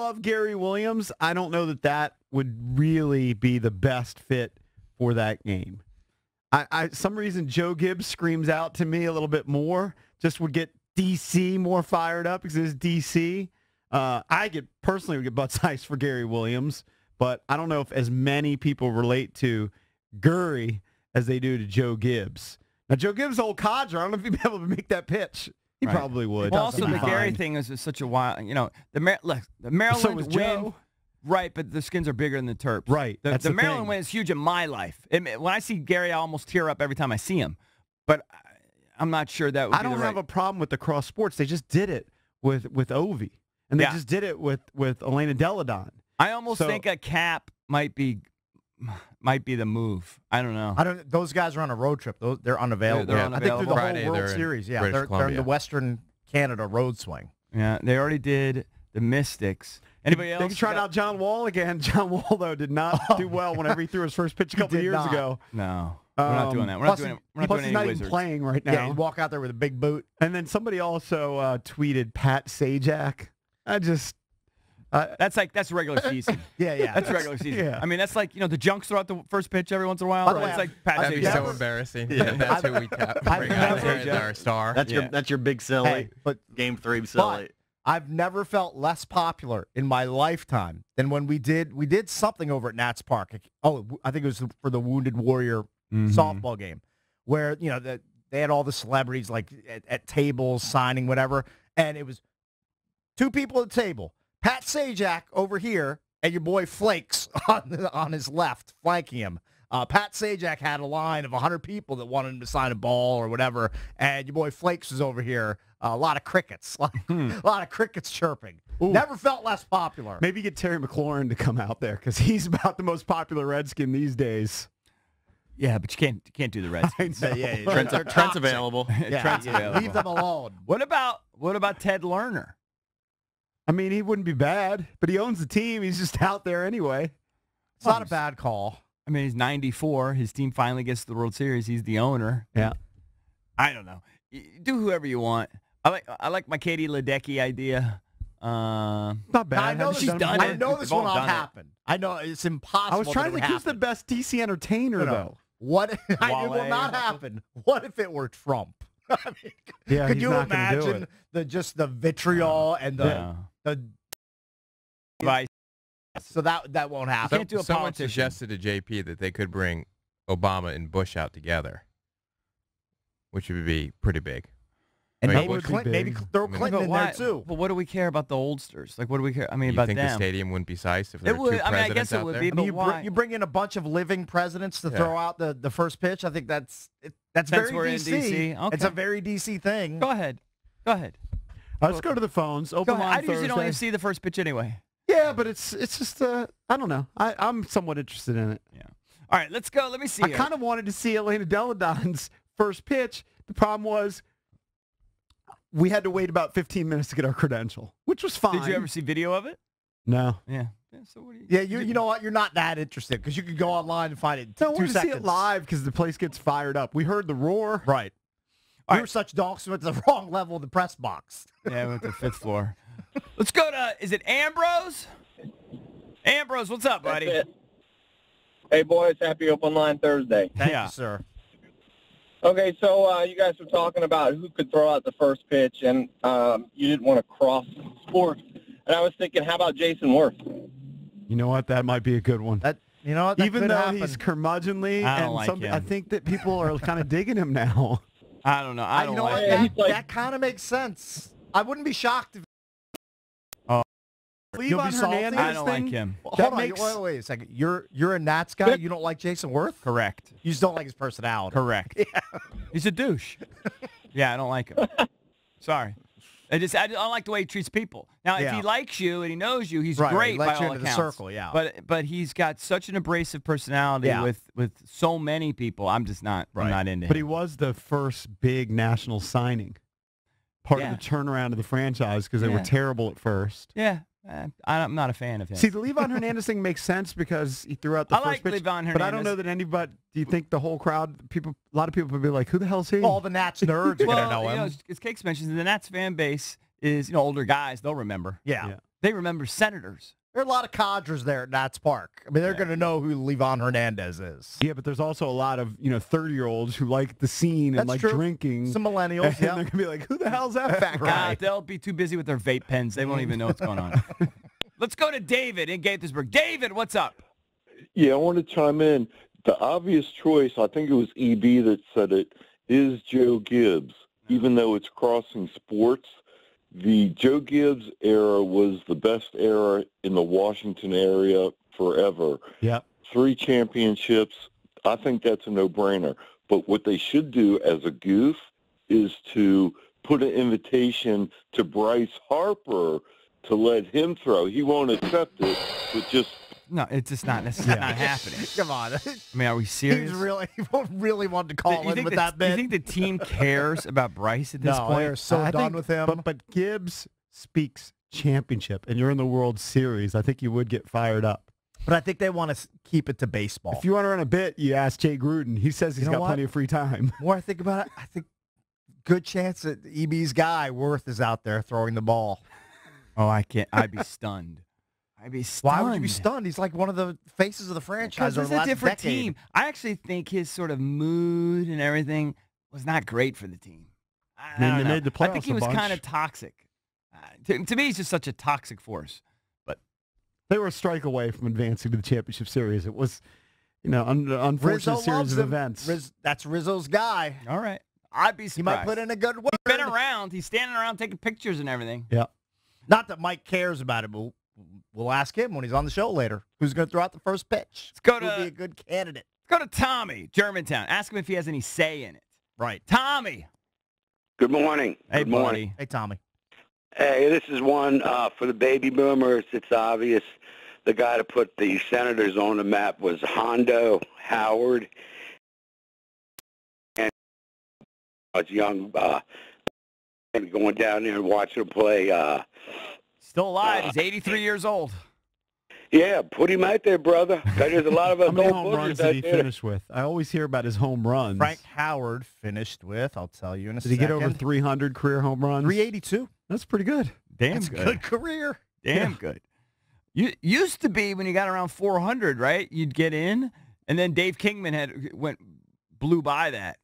love Gary Williams. I don't know that would really be the best fit for that game. Some reason Joe Gibbs screams out to me a little bit more. Just would get DC more fired up because it's DC. Personally would get butts ice for Gary Williams, but I don't know if as many people relate to Gurry as they do to Joe Gibbs. Now, Joe Gibbs' old codger, I don't know if he'd be able to make that pitch. He probably would. Well, also, the Gary thing is such a wild, the Maryland so was win, Joe. Right, but the Skins are bigger than the Terps. Right. The Maryland win is huge in my life. When I see Gary, I almost tear up every time I see him. But I'm not sure that would be I don't have a problem with the cross sports. They just did it with Ovi. And they just did it with Elena Deladon. I almost think a cap might be the move. I don't know. Those guys are on a road trip. They're unavailable. They're unavailable. I think through the Friday, whole World they're Series. Yeah, British they're in the Western Canada road swing. Yeah, they already did the Mystics. Anybody else? They tried out John Wall again. John Wall, though, did not do well whenever he threw his first pitch a couple years ago. No, we're not doing that. We're not doing he's any not Wizards. even playing right now. Yeah, he'd walk out there with a big boot. And then somebody also tweeted Pat Sajak. That's regular season. Yeah. That's regular season. Yeah. I mean, that's like, the Junks throw out the first pitch every once in a while. By the way, It's like Pat That'd be Sajak. so embarrassing. Yeah. That's who we bring out there as our star. That's your big silly. Hey, but Game 3 silly. I've never felt less popular in my lifetime than when we did something over at Nats Park. Oh, I think it was for the Wounded Warrior softball game, where they had all the celebrities like at tables signing whatever, and it was two people at the table, Pat Sajak over here, and your boy Flakes on his left, flanking him. Pat Sajak had a line of 100 people that wanted him to sign a ball or whatever, and your boy Flakes was over here. A lot of crickets, a lot of crickets chirping. Ooh. Never felt less popular. Maybe get Terry McLaurin to come out there because he's about the most popular Redskin these days. Yeah, but you can't do the Redskins. Trent's available. Trent's available. Leave them alone. What about Ted Lerner? I mean, he wouldn't be bad, but he owns the team. He's just out there anyway. It's not a bad call. I mean, he's 94. His team finally gets to the World Series. He's the owner. Yeah. I don't know. Do whoever you want. I like my Katie Ledecky idea. Not bad. I know she's done it. I know this will not happen. I know it's impossible. I was trying to think who's the best DC entertainer, though. What? It will not happen. What if it were Trump? I mean, could you imagine the vitriol and the advice? So that won't happen. Can't do a Someone politician. suggested to JP that they could bring Obama and Bush out together, which would be pretty big. And Like, maybe throw Clinton in there too. But what do we care about the oldsters? Like, what do we care? I mean, you about think them. the stadium wouldn't be sized if there It were two would. I mean, I presidents guess it out would there? be, but why? You bring in a bunch of living presidents to throw out the first pitch. I think that's very we're in DC. DC. Okay. It's a very DC thing. Go ahead. Let's go to the phones. Open line I usually don't Thursday. even see the first pitch anyway. Yeah, but it's just I don't know. I'm somewhat interested in it. Yeah. All right, let's go. Let me see. I kind of wanted to see Elena Deladon's first pitch. The problem was we had to wait about 15 minutes to get our credential, which was fine. Did you ever see video of it? No. Yeah. So what do you? Yeah, you know what? You're not that interested because you could go online and find it in No, I 2 wanted to seconds. see it live because the place gets fired up. We heard the roar. Right. We were such donks we went to the wrong level of the press box. Yeah, we went to the 5th floor. Let's go to, is it Ambrose? Ambrose, what's up, buddy? Hey, boys, happy Open Line Thursday. Thank Yeah. you, sir. Okay, so you guys were talking about who could throw out the first pitch, and you didn't want to cross sports. And I was thinking, how about Jason Worth? You know what? That might be a good one. You know what? That Even could though happen. he's curmudgeonly, I don't and like him. I think that people are kind of digging him now. I don't know. I don't you know like what? it. That kind of makes sense. I wouldn't be shocked if Leave on salty? Hernandez I don't thing, like him. Hold on, wait a second. You're a Nats guy. You don't like Jason Worth? Correct. You just don't like his personality. Correct. He's a douche. Yeah, I don't like him. Sorry. I don't like the way he treats people. Now, if he likes you and he knows you, he's Right, great he by lets you all into the accounts. circle, yeah. But he's got such an abrasive personality with so many people. I'm just not. I'm not into But him. he was the first big national signing. Part of the turnaround of the franchise because they were terrible at first. Yeah. I'm not a fan of him. See, the Levon Hernandez thing makes sense because he threw out the I first like pitch. Levon But I don't Hernandez. know that anybody. Do you think the whole crowd, a lot of people would be like, "Who the hell's he?" All the Nats nerds are well, going to know him. as Cakes mentions, the Nats fan base is older guys. They'll remember. Yeah. They remember Senators. There are a lot of cadres there at Nats Park. I mean, they're going to know who Levon Hernandez is. Yeah, but there's also a lot of 30-year-olds who like the scene and That's like true. drinking. Some millennials, And yeah. they're gonna be like, "Who the hell's that fat guy?" They'll be too busy with their vape pens. They won't even know what's going on. Let's go to David in Gaithersburg. David, what's up? Yeah, I want to chime in. The obvious choice, I think it was EB that said it, is Joe Gibbs. Even though it's crossing sports, the Joe Gibbs era was the best era in the Washington area forever. Yep. 3 championships. I think that's a no-brainer. But what they should do as a goof is to put an invitation to Bryce Harper to let him throw. He won't accept it, but just No, it's just not. That's not happening. Come on. I mean, are we serious? He really wanted to call in with that bit. You think the team cares about Bryce at this No, point? they're so done with him. But Gibbs speaks championship, and you're in the World Series. I think you would get fired up. But I think they want to keep it to baseball. If you want to run a bit, you ask Jay Gruden. He says he's You know got what? plenty of free time. The more I think about it, I think good chance that EB's guy, Worth, is out there throwing the ball. Oh, I can't. I'd be stunned. I'd be stunned. Why would you be stunned? He's like one of the faces of the franchise Because over it's the a last different decade. team. I actually think his sort of mood and everything was not great for the team. I mean, don't they know. made the I think playoffs he a was bunch. kind of toxic. To me, he's just such a toxic force. But They were a strike away from advancing to the championship series. It was, unfortunate Rizzo series loves of him. events. That's Rizzo's guy. all right, I'd be He surprised. might put in a good word. He's been around. He's standing around taking pictures and everything. Yeah. Not that Mike cares about it, but we'll ask him when he's on the show later. Who's going to throw out the first pitch? Let's go Who'd be to a good candidate? Tommy, Germantown. Ask him if he has any say in it. Right. Tommy. Good morning. Hey, Good morning. buddy. Hey, Tommy. Hey, this is one for the baby boomers. It's obvious the guy to put the Senators on the map was Hondo Howard. And I was young, going down there and watching him play. Still alive. He's 83 years old. Yeah, put him out there, brother. 'Cause there's a lot of us How many old home boogers runs out did he there. finish with? I always hear about his home runs. Frank Howard finished with, I'll tell you in a Did second. he get over 300 career home runs? 382. That's pretty good. Damn That's a good career. Damn good. You used to be when you got around 400, right? You'd get in, and then Dave Kingman blew by that,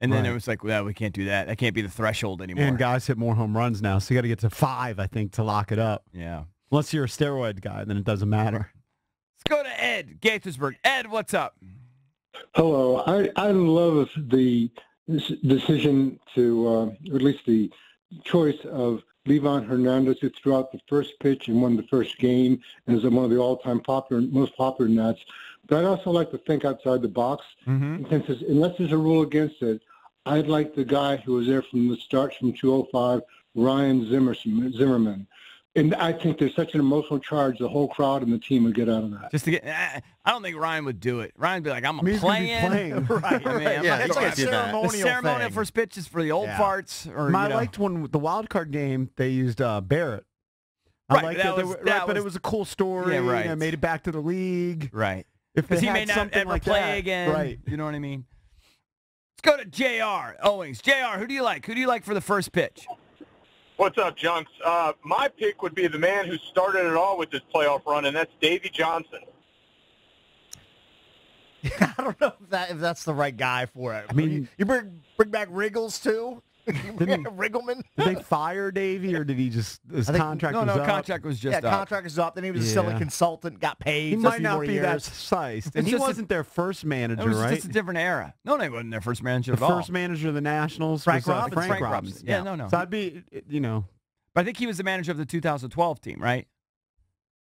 and then Right. it was like, well, we can't do that. That can't be the threshold anymore. And guys hit more home runs now, so you got to get to 5, I think, to lock it up. Yeah. Unless you're a steroid guy, then it doesn't matter. Let's go to Ed, Gaithersburg. Ed, what's up? Hello. I love the decision to, or at least the choice of Levon Hernandez, who threw out the first pitch and won the first game and is one of the all-time most popular Nats. But I'd also like to think outside the box. Mm-hmm. Unless there's a rule against it, I'd like the guy who was there from the start, from 205, Ryan Zimmerman. And I think there's such an emotional charge, the whole crowd and the team would get out of that. Just to get, I don't think Ryan would do it. Ryan would be like, I'm He's gonna be playing. playing. Right. I mean, I'm Yeah, not he going can't do that. The ceremonial thing. first pitch is for the old Yeah. farts. Or, I liked when the wild card game they used Barrett. I Right, liked that it. They was- were- that but was- it was a cool story. Yeah, right. And made it back to the league. Right. If they Because he had may not something ever like play that, again. right? You know what I mean? Let's go to JR Owings. JR, who do you like? Who do you like for the first pitch? What's up, Junks? My pick would be the man who started it all with this playoff run, and that's Davey Johnson. I don't know if that's the right guy for it. I mean, you bring back Riggles too. Riggleman. Did they fire Davey, or did he just his I think- contract No, was no, up? contract was just Yeah, up. contract is up. Then he was still a Yeah. consultant, got paid. He for a might few not more be years. that sized, and It's he just a- wasn't their first manager, It was right? just a different era. No, they wasn't their first manager The at all. first manager of the Nationals Frank was Robinson. Frank Frank Robinson. Yeah, no. So I'd be, But I think he was the manager of the 2012 team, right?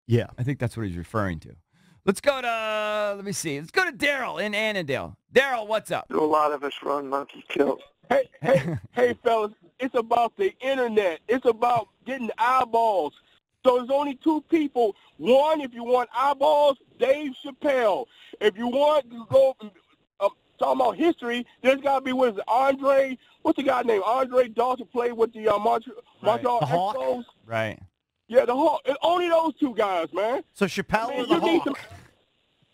yeah. I think that's what he's referring to. Let's go to, let me see. Let's go to Daryl in Annandale. Daryl, what's up? A lot of us run monkey kill. Hey, fellas, it's about the internet. It's about getting eyeballs. So there's only two people. One, if you want eyeballs, Dave Chappelle. If you want to go talking about history, there's got to be, what is it, Andre? What's the guy named? Andre Dawson played with the Montreal The Hawk? Expos. Right. Yeah, the Hawk. It's only those two guys, man. So Chappelle I mean, or the you need Hawk?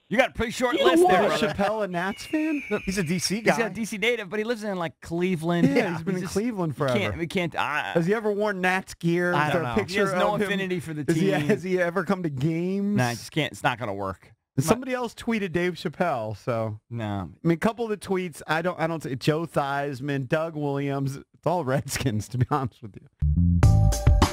You got a pretty short You list know there, what? brother. Chappelle a Nats fan? He's a DC guy. He's a DC native, but he lives in like Cleveland. Yeah, he's been in Cleveland forever. We can't. Has he ever worn Nats gear? I Is there don't a know. picture He has no of him? affinity for the Is he- team. has he ever come to games? Nah, I just can't. It's not going to work. Somebody else tweeted Dave Chappelle, so No. I mean, a couple of the tweets. I don't say Joe Theismann, Doug Williams. It's all Redskins, to be honest with you.